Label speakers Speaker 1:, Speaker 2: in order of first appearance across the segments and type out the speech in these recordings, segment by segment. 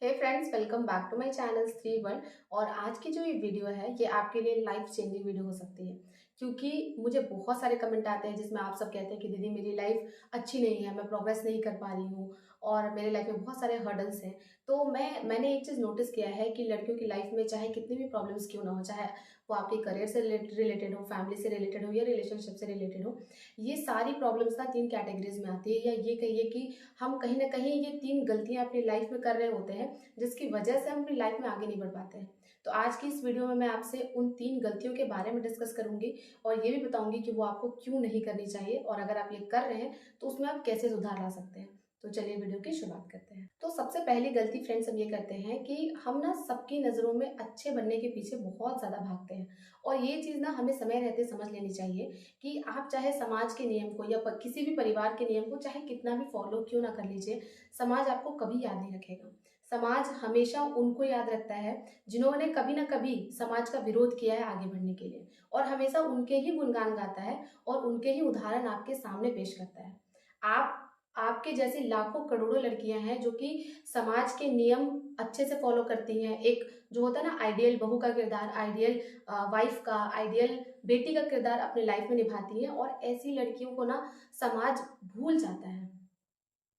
Speaker 1: Hey friends, welcome back to my channel 3 1। और आज की जो ये वीडियो है ये आपके लिए लाइफ चेंजिंग वीडियो हो सकती है, क्योंकि मुझे बहुत सारे कमेंट आते हैं जिसमें आप सब कहते हैं कि दीदी मेरी लाइफ अच्छी नहीं है, मैं प्रोग्रेस नहीं कर पा रही हूँ और मेरे लाइफ में बहुत सारे हर्डल्स हैं। तो मैंने एक चीज़ नोटिस किया है कि लड़कियों की लाइफ में चाहे कितनी भी प्रॉब्लम्स क्यों ना हो, चाहे वो आपके करियर से रिलेटेड हो, फैमिली से रिलेटेड हो या रिलेशनशिप से रिलेटेड हो, ये सारी प्रॉब्लम्स ना 3 कैटेगरीज में आती है। या ये कहिए कि हम कहीं ना कहीं ये 3 गलतियां अपनी लाइफ में कर रहे होते हैं जिसकी वजह से हम अपनी लाइफ में आगे नहीं बढ़ पाते हैं। तो आज की इस वीडियो में मैं आपसे उन 3 गलतियों के बारे में डिस्कस करूंगी और ये भी बताऊंगी कि वो आपको क्यों नहीं करनी चाहिए, और अगर आप ये कर रहे हैं तो उसमें आप कैसे सुधार ला सकते हैं। तो चलिए वीडियो की शुरुआत करते हैं। तो सबसे पहली गलती फ्रेंड्स हम ये करते हैं कि हम ना सबकी नज़रों में अच्छे बनने के पीछे बहुत ज़्यादा भागते हैं। और ये चीज़ ना हमें समय रहते समझ लेनी चाहिए कि आप चाहे समाज के नियम को या किसी भी परिवार के नियम को चाहे कितना भी फॉलो क्यों ना कर लीजिए, समाज आपको कभी याद नहीं रखेगा। समाज हमेशा उनको याद रखता है जिन्होंने कभी ना कभी समाज का विरोध किया है आगे बढ़ने के लिए, और हमेशा उनके ही गुणगान गाता है और उनके ही उदाहरण आपके सामने पेश करता है। आप आपके जैसे लाखों करोड़ों लड़कियां हैं जो कि समाज के नियम अच्छे से फॉलो करती हैं। एक जो होता है ना आइडियल बहू का किरदार, आइडियल वाइफ का, आइडियल बेटी का किरदार अपने लाइफ में निभाती हैं, और ऐसी लड़कियों को ना समाज भूल जाता है।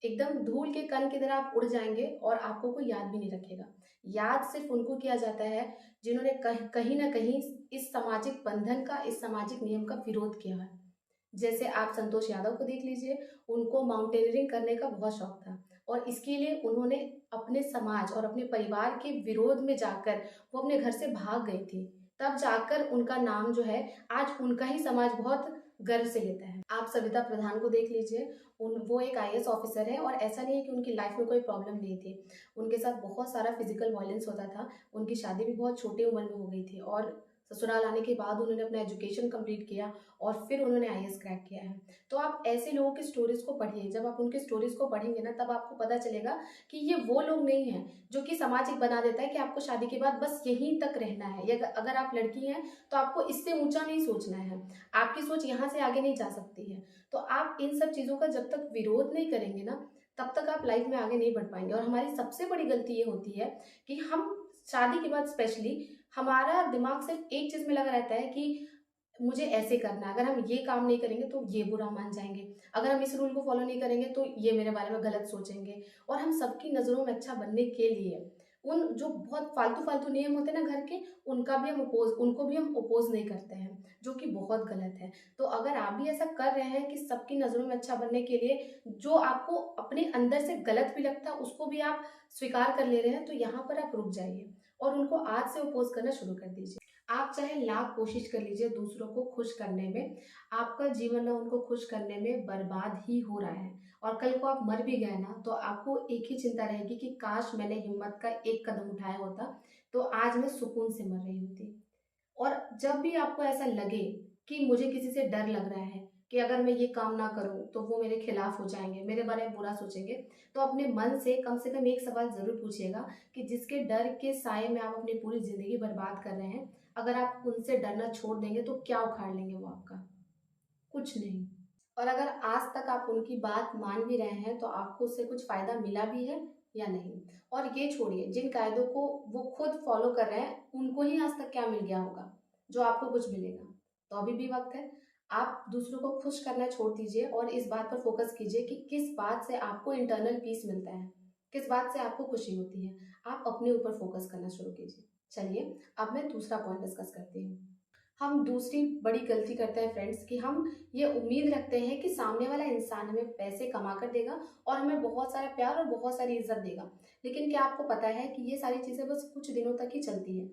Speaker 1: एकदम धूल के कण की तरह आप उड़ जाएंगे और आपको कोई याद भी नहीं रखेगा। याद सिर्फ उनको किया जाता है जिन्होंने कहीं ना कहीं इस सामाजिक बंधन का, इस सामाजिक नियम का विरोध किया है। जैसे आप संतोष यादव को देख लीजिए, उनको माउंटेनियरिंग करने का बहुत शौक था और इसके लिए उन्होंने अपने समाज और अपने परिवार के विरोध में जाकर वो अपने घर से भाग गई थी। तब जाकर उनका नाम जो है आज उनका ही समाज बहुत गर्व से लेता है। आप सविता प्रधान को देख लीजिए, उन वो एक आईएएस ऑफिसर है और ऐसा नहीं है कि उनकी लाइफ में कोई प्रॉब्लम नहीं थी। उनके साथ बहुत सारा फिजिकल वायलेंस होता था। उनकी शादी भी बहुत छोटी उम्र में हो गई थी और ससुराल आने के बाद उन्होंने अपना एजुकेशन कंप्लीट किया और फिर उन्होंने आईएएस क्रैक किया है। तो आप ऐसे लोगों की स्टोरीज को पढ़िए। जब आप उनकी स्टोरीज को पढ़ेंगे ना तब आपको पता चलेगा कि ये वो लोग नहीं हैं जो कि समाज एक बना देता है कि आपको शादी के बाद बस यहीं तक रहना है, या अगर आप लड़की हैं तो आपको इससे ऊंचा नहीं सोचना है, आपकी सोच यहाँ से आगे नहीं जा सकती है। तो आप इन सब चीजों का जब तक विरोध नहीं करेंगे ना तब तक आप लाइफ में आगे नहीं बढ़ पाएंगे। और हमारी सबसे बड़ी गलती ये होती है कि हम शादी के बाद स्पेशली हमारा दिमाग सिर्फ एक चीज में लगा रहता है कि मुझे ऐसे करना है, अगर हम ये काम नहीं करेंगे तो ये बुरा मान जाएंगे, अगर हम इस रूल को फॉलो नहीं करेंगे तो ये मेरे बारे में गलत सोचेंगे। और हम सबकी नजरों में अच्छा बनने के लिए उन जो बहुत फालतू फालतू नियम होते हैं ना घर के, उनको भी हम अपोज नहीं करते हैं, जो कि बहुत गलत है। तो अगर आप भी ऐसा कर रहे हैं कि सबकी नजरों में अच्छा बनने के लिए जो आपको अपने अंदर से गलत भी लगता है उसको भी आप स्वीकार कर ले रहे हैं, तो यहाँ पर आप रुक जाइए और उनको आज से अपोज करना शुरू कर दीजिए। आप चाहे लाख कोशिश कर लीजिए दूसरों को खुश करने में, आपका जीवन ना उनको खुश करने में बर्बाद ही हो रहा है। और कल को आप मर भी गए ना तो आपको एक ही चिंता रहेगी कि काश मैंने हिम्मत का एक कदम उठाया होता तो आज मैं सुकून से मर रही होती। और जब भी आपको ऐसा लगे कि मुझे किसी से डर लग रहा है कि अगर मैं ये काम ना करूं तो वो मेरे खिलाफ हो जाएंगे, मेरे बारे में बुरा सोचेंगे, तो अपने मन से कम एक सवाल जरूर पूछिएगा कि जिसके डर के साए में आप अपनी पूरी जिंदगी बर्बाद कर रहे हैं, अगर आप उनसे डरना छोड़ देंगे तो क्या उखाड़ लेंगे वो आपका? कुछ नहीं। और अगर आज तक आप उनकी बात मान भी रहे हैं तो आपको उससे कुछ फायदा मिला भी है या नहीं। और ये छोड़िए, जिन कायदों को वो खुद फॉलो कर रहे हैं उनको ही आज तक क्या मिल गया होगा जो आपको कुछ मिलेगा। तो अभी भी वक्त है, आप दूसरों को खुश करना छोड़ दीजिए और इस बात पर फोकस कीजिए कि किस बात से आपको इंटरनल पीस मिलता है, किस बात से आपको खुशी होती है। आप अपने ऊपर फोकस करना शुरू कीजिए। चलिए अब मैं दूसरा पॉइंट डिस्कस करती हूँ। हम दूसरी बड़ी गलती करते हैं फ्रेंड्स कि हम ये उम्मीद रखते हैं कि सामने वाला इंसान हमें पैसे कमा कर देगा और हमें बहुत सारा प्यार और बहुत सारी इज्जत देगा। लेकिन क्या आपको पता है कि ये सारी चीजें बस कुछ दिनों तक ही चलती है।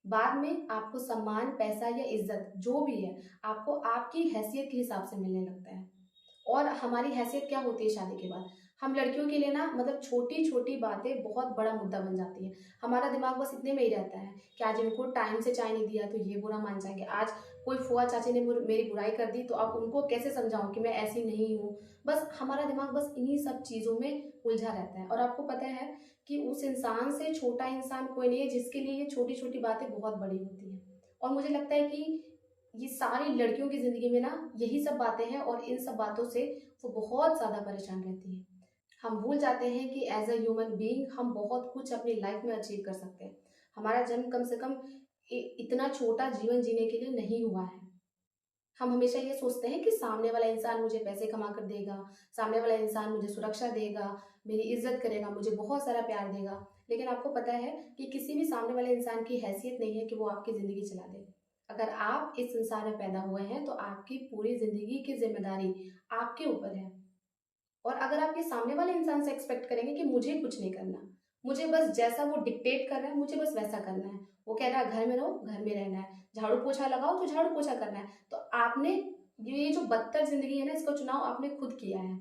Speaker 1: बाद में आपको सम्मान, पैसा या इज्जत जो भी है आपको आपकी हैसियत के हिसाब से मिलने लगता है। और हमारी हैसियत क्या होती है शादी के बाद? हम लड़कियों के लिए ना मतलब छोटी छोटी बातें बहुत बड़ा मुद्दा बन जाती है। हमारा दिमाग बस इतने में ही रहता है कि आज इनको टाइम से चाय नहीं दिया तो ये बुरा मान जाएंगे, आज कोई फुआ चाची ने मेरी बुराई कर दी तो अब उनको कैसे समझाऊं कि मैं ऐसी नहीं हूँ। बस हमारा दिमाग बस इन्हीं सब चीजों में उलझा रहता है। और आपको पता है कि उस इंसान से छोटा इंसान कोई नहीं है जिसके लिए ये छोटी छोटी बातें बहुत बड़ी होती हैं। और मुझे लगता है कि ये सारी लड़कियों की जिंदगी में ना यही सब बातें हैं और इन सब बातों से वो बहुत ज्यादा परेशान रहती है। हम भूल जाते हैं कि एज अ ह्यूमन बीइंग हम बहुत कुछ अपनी लाइफ में अचीव कर सकते हैं। हमारा जन्म कम से कम इतना छोटा जीवन जीने के लिए नहीं हुआ है। हम हमेशा ये सोचते हैं कि सामने वाला इंसान मुझे पैसे कमा कर देगा, सामने वाला इंसान मुझे सुरक्षा देगा, मेरी इज्जत करेगा, मुझे बहुत सारा प्यार देगा। लेकिन आपको पता है कि किसी भी सामने वाले इंसान की हैसियत नहीं है कि वो आपकी ज़िंदगी चला दे। अगर आप इस संसार में पैदा हुए हैं तो आपकी पूरी ज़िंदगी की ज़िम्मेदारी आपके ऊपर है। और अगर आप ये सामने वाले इंसान से एक्सपेक्ट करेंगे कि मुझे कुछ नहीं करना, मुझे बस जैसा वो डिक्टेट कर रहा है मुझे बस वैसा करना है, वो कह रहा है घर में रहो घर में रहना है, झाड़ू पोछा लगाओ तो झाड़ू पोछा करना है, तो आपने ये जो बदतर जिंदगी है ना इसका चुनाव आपने खुद किया है।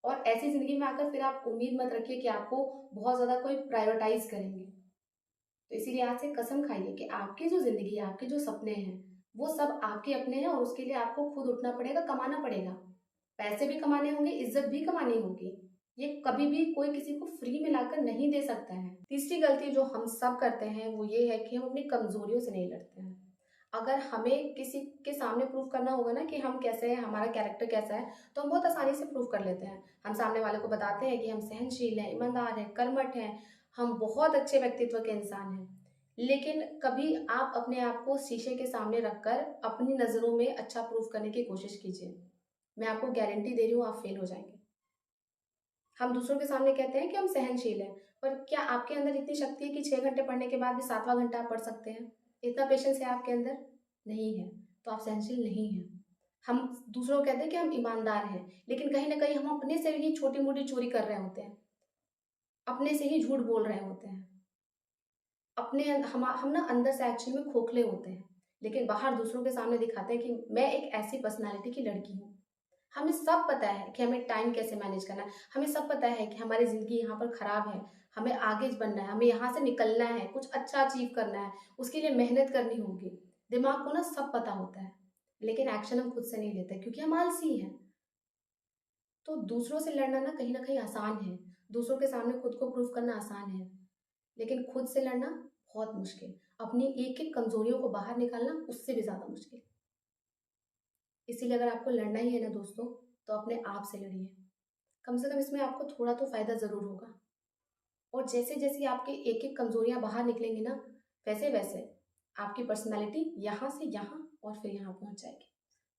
Speaker 1: और ऐसी जिंदगी में आकर फिर आप उम्मीद मत रखिए कि आपको बहुत ज्यादा कोई प्रायोरिटाइज करेंगे। तो इसीलिए आज से कसम खाइए कि आपकी जो जिंदगी है, आपके जो सपने हैं, वो सब आपके अपने हैं और उसके लिए आपको खुद उठना पड़ेगा, कमाना पड़ेगा। पैसे भी कमाने होंगे, इज्जत भी कमानी होगी। ये कभी भी कोई किसी को फ्री में लाकर नहीं दे सकता है। तीसरी गलती जो हम सब करते हैं वो ये है कि हम अपनी कमजोरियों से नहीं लड़ते हैं। अगर हमें किसी के सामने प्रूव करना होगा ना कि हम कैसे हैं, हमारा कैरेक्टर कैसा है, तो हम बहुत आसानी से प्रूव कर लेते हैं। हम सामने वाले को बताते हैं कि हम सहनशील हैं, ईमानदार हैं, कर्मठ हैं, हम बहुत अच्छे व्यक्तित्व के इंसान हैं। लेकिन कभी आप अपने आप को शीशे के सामने रखकर अपनी नज़रों में अच्छा प्रूफ करने की कोशिश कीजिए। मैं आपको गारंटी दे रही हूँ आप फेल हो जाएंगे। हम दूसरों के सामने कहते हैं कि हम सहनशील हैं, पर क्या आपके अंदर इतनी शक्ति है कि 6 घंटे पढ़ने के बाद भी 7वां घंटा आप पढ़ सकते हैं? इतना पेशेंस है आपके अंदर? नहीं है, तो आप सहनशील नहीं हैं। हम दूसरों को कहते हैं कि हम ईमानदार हैं, लेकिन कहीं ना कहीं हम अपने से ही छोटी मोटी चोरी कर रहे होते हैं, अपने से ही झूठ बोल रहे होते हैं, हम ना अंदर से एक्चुअली में खोखले होते हैं, लेकिन बाहर दूसरों के सामने दिखाते हैं कि मैं एक ऐसी पर्सनालिटी की लड़की हूँ। हमें सब पता है कि हमें टाइम कैसे मैनेज करना है, हमें सब पता है कि हमारी ज़िंदगी यहाँ पर ख़राब है, हमें आगे बढ़ना है, हमें यहाँ से निकलना है, कुछ अच्छा अचीव करना है, उसके लिए मेहनत करनी होगी। दिमाग को ना सब पता होता है, लेकिन एक्शन हम खुद से नहीं लेते क्योंकि हम आलसी हैं। तो दूसरों से लड़ना ना कहीं आसान है, दूसरों के सामने खुद को प्रूव करना आसान है, लेकिन खुद से लड़ना बहुत मुश्किल। अपनी एक एक कमजोरियों को बाहर निकालना उससे भी ज़्यादा मुश्किल। इसीलिए अगर आपको लड़ना ही है ना दोस्तों, तो अपने आप से लड़िए। कम से कम इसमें आपको थोड़ा तो फायदा जरूर होगा। और जैसे जैसे आपके एक एक कमजोरियां बाहर निकलेंगी ना, वैसे वैसे आपकी पर्सनालिटी यहाँ से यहाँ और फिर यहाँ पहुंच जाएगी,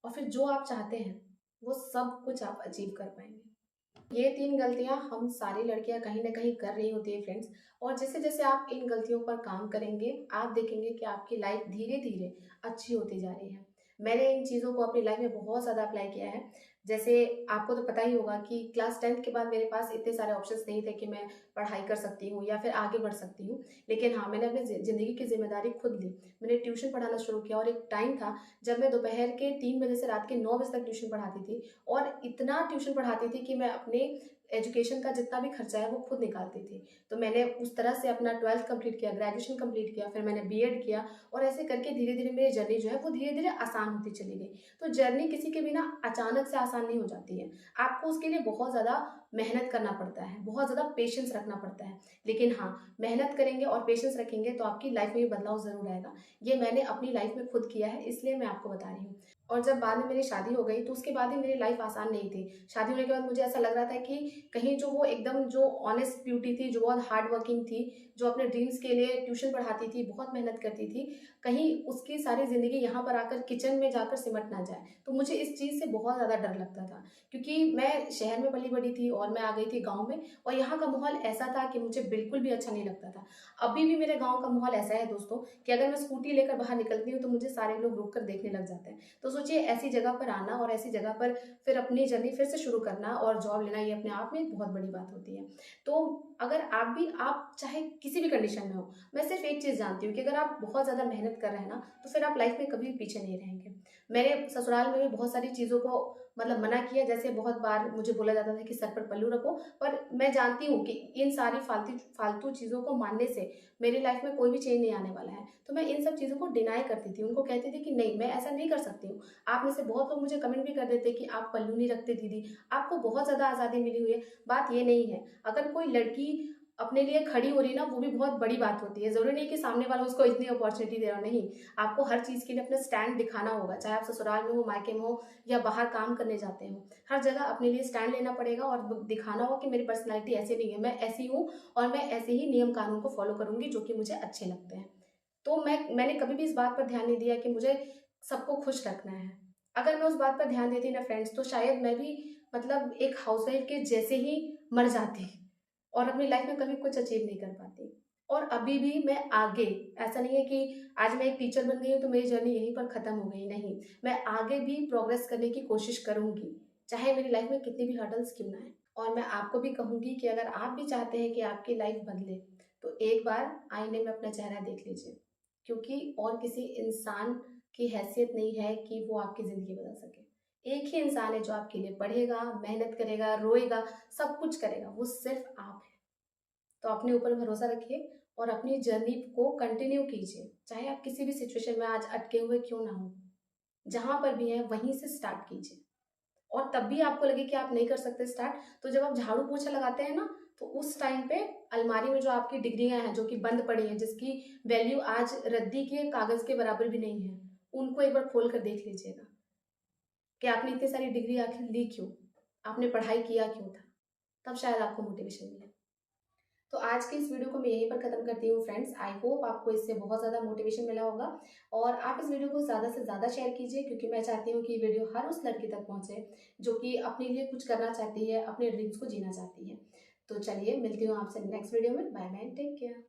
Speaker 1: और फिर जो आप चाहते हैं वो सब कुछ आप अचीव कर पाएंगे। ये 3 गलतियां हम सारी लड़कियां कहीं ना कहीं कर रही होती है फ्रेंड्स। और जैसे जैसे आप इन गलतियों पर काम करेंगे आप देखेंगे कि आपकी लाइफ धीरे धीरे अच्छी होती जा रही है। मैंने इन चीज़ों को अपनी लाइफ में बहुत ज़्यादा अप्लाई किया है। जैसे आपको तो पता ही होगा कि क्लास 10th के बाद मेरे पास इतने सारे ऑप्शंस नहीं थे कि मैं पढ़ाई कर सकती हूँ या फिर आगे बढ़ सकती हूँ। लेकिन हाँ, मैंने अपनी ज़िंदगी की जिम्मेदारी खुद ली। मैंने ट्यूशन पढ़ाना शुरू किया और एक टाइम था जब मैं दोपहर के 3 बजे से रात के 9 बजे तक ट्यूशन पढ़ाती थी। और इतना ट्यूशन पढ़ाती थी कि मैं अपने एजुकेशन का जितना भी खर्चा है वो खुद निकालती थी। तो मैंने उस तरह से अपना 12th कंप्लीट किया, ग्रेजुएशन कंप्लीट किया, फिर मैंने बीएड किया। और ऐसे करके धीरे धीरे मेरी जर्नी जो है वो धीरे धीरे आसान होती चली गई। तो जर्नी किसी के बिना अचानक से आसान नहीं हो जाती है। आपको उसके लिए बहुत ज़्यादा मेहनत करना पड़ता है, बहुत ज़्यादा पेशेंस रखना पड़ता है। लेकिन हाँ, मेहनत करेंगे और पेशेंस रखेंगे तो आपकी लाइफ में ये बदलाव ज़रूर आएगा। ये मैंने अपनी लाइफ में खुद किया है, इसलिए मैं आपको बता रही हूँ। और जब बाद में मेरी शादी हो गई तो उसके बाद ही मेरी लाइफ आसान नहीं थी। शादी होने के बाद मुझे ऐसा लग रहा था कि कहीं जो वो एकदम जो ऑनेस्ट ब्यूटी थी, जो बहुत हार्ड वर्किंग थी, जो अपने ड्रीम्स के लिए ट्यूशन पढ़ाती थी, बहुत मेहनत करती थी, कहीं उसकी सारी ज़िंदगी यहाँ पर आकर किचन में जाकर सिमट ना जाए। तो मुझे इस चीज़ से बहुत ज़्यादा डर लगता था, क्योंकि मैं शहर में पली बड़ी थी और मैं आ गई थी गाँव में, और यहाँ का माहौल ऐसा था कि मुझे बिल्कुल भी अच्छा नहीं लगता था। अभी भी मेरे गाँव का माहौल ऐसा है दोस्तों कि अगर मैं स्कूटी लेकर बाहर निकलती हूँ तो मुझे सारे लोग रोक कर देखने लग जाते हैं। तो सोचिए, ऐसी जगह पर आना और ऐसी जगह पर फिर अपनी जर्नी फिर से शुरू करना और जॉब लेना, ये अपने आप में एक बहुत बड़ी बात होती है। तो अगर आप चाहे किसी भी कंडीशन में हो, मैं सिर्फ एक चीज़ जानती हूँ कि अगर आप बहुत ज़्यादा मेहनत कर रहे हैं ना, तो फिर आप लाइफ में कभी भी पीछे नहीं रहेंगे। मैंने ससुराल में भी बहुत सारी चीज़ों को मतलब मना किया, जैसे बहुत बार मुझे बोला जाता था कि सर पर पल्लू रखो, पर मैं जानती हूँ कि इन सारी फालतू फालतू चीज़ों को मानने से मेरी लाइफ में कोई भी चेंज नहीं आने वाला है। तो मैं इन सब चीज़ों को डिनाई करती थी, उनको कहती थी कि नहीं, मैं ऐसा नहीं कर सकती हूँ। आप में से बहुत लोग मुझे कमेंट भी कर देते कि आप पल्लू नहीं रखते दीदी, आपको बहुत ज़्यादा आज़ादी मिली हुई है। बात ये नहीं है। अगर कोई लड़की अपने लिए खड़ी हो रही है ना, वो भी बहुत बड़ी बात होती है। ज़रूरी नहीं कि सामने वाला उसको इतनी अपॉर्चुनिटी दे रहा हो, नहीं। आपको हर चीज़ के लिए अपना स्टैंड दिखाना होगा, चाहे आप ससुराल में हो, मायके में हो या बाहर काम करने जाते हो। हर जगह अपने लिए स्टैंड लेना पड़ेगा और दिखाना होगा कि मेरी पर्सनैलिटी ऐसे नहीं है, मैं ऐसी हूँ और मैं ऐसे ही नियम कानून को फॉलो करूँगी जो कि मुझे अच्छे लगते हैं। तो मैंने कभी भी इस बात पर ध्यान नहीं दिया कि मुझे सबको खुश रखना है। अगर मैं उस बात पर ध्यान देती ना फ्रेंड्स, तो शायद मैं भी मतलब एक हाउसवाइफ के जैसे ही मर जाती और अपनी लाइफ में कभी कुछ अचीव नहीं कर पाती। और अभी भी मैं आगे, ऐसा नहीं है कि आज मैं एक टीचर बन गई हूँ तो मेरी जर्नी यहीं पर खत्म हो गई, नहीं। मैं आगे भी प्रोग्रेस करने की कोशिश करूंगी, चाहे मेरी लाइफ में कितनी भी हर्डल्स क्यों ना आए। और मैं आपको भी कहूंगी कि अगर आप भी चाहते हैं कि आपकी लाइफ बदले, तो एक बार आईने में अपना चेहरा देख लीजिए, क्योंकि और किसी इंसान की हैसियत नहीं है कि वो आपकी ज़िंदगी बदल सके। एक ही इंसान है जो आपके लिए पढ़ेगा, मेहनत करेगा, रोएगा, सब कुछ करेगा, वो सिर्फ आप है। तो अपने ऊपर भरोसा रखिए और अपनी जर्नी को कंटिन्यू कीजिए, चाहे आप किसी भी सिचुएशन में आज अटके हुए क्यों ना हो। जहाँ पर भी हैं वहीं से स्टार्ट कीजिए। और तब भी आपको लगे कि आप नहीं कर सकते स्टार्ट, तो जब आप झाड़ू पोछा लगाते हैं ना, तो उस टाइम पे अलमारी में जो आपकी डिग्रियां हैं जो कि बंद पड़ी हैं, जिसकी वैल्यू आज रद्दी के कागज के बराबर भी नहीं है, उनको एक बार खोल कर देख लीजिएगा कि आपने इतनी सारी डिग्री आखिर ली क्यों, आपने पढ़ाई किया क्यों था। तब शायद आपको मोटिवेशन मिले। तो आज की इस वीडियो को मैं यहीं पर खत्म करती हूँ फ्रेंड्स। आई होप आपको इससे बहुत ज़्यादा मोटिवेशन मिला होगा और आप इस वीडियो को ज़्यादा से ज़्यादा शेयर कीजिए, क्योंकि मैं चाहती हूँ कि ये वीडियो हर उस लड़की तक पहुँचे जो कि अपने लिए कुछ करना चाहती है, अपने ड्रीम्स को जीना चाहती है। तो चलिए, मिलती हूँ आपसे नेक्स्ट वीडियो में। Bye bye, take care.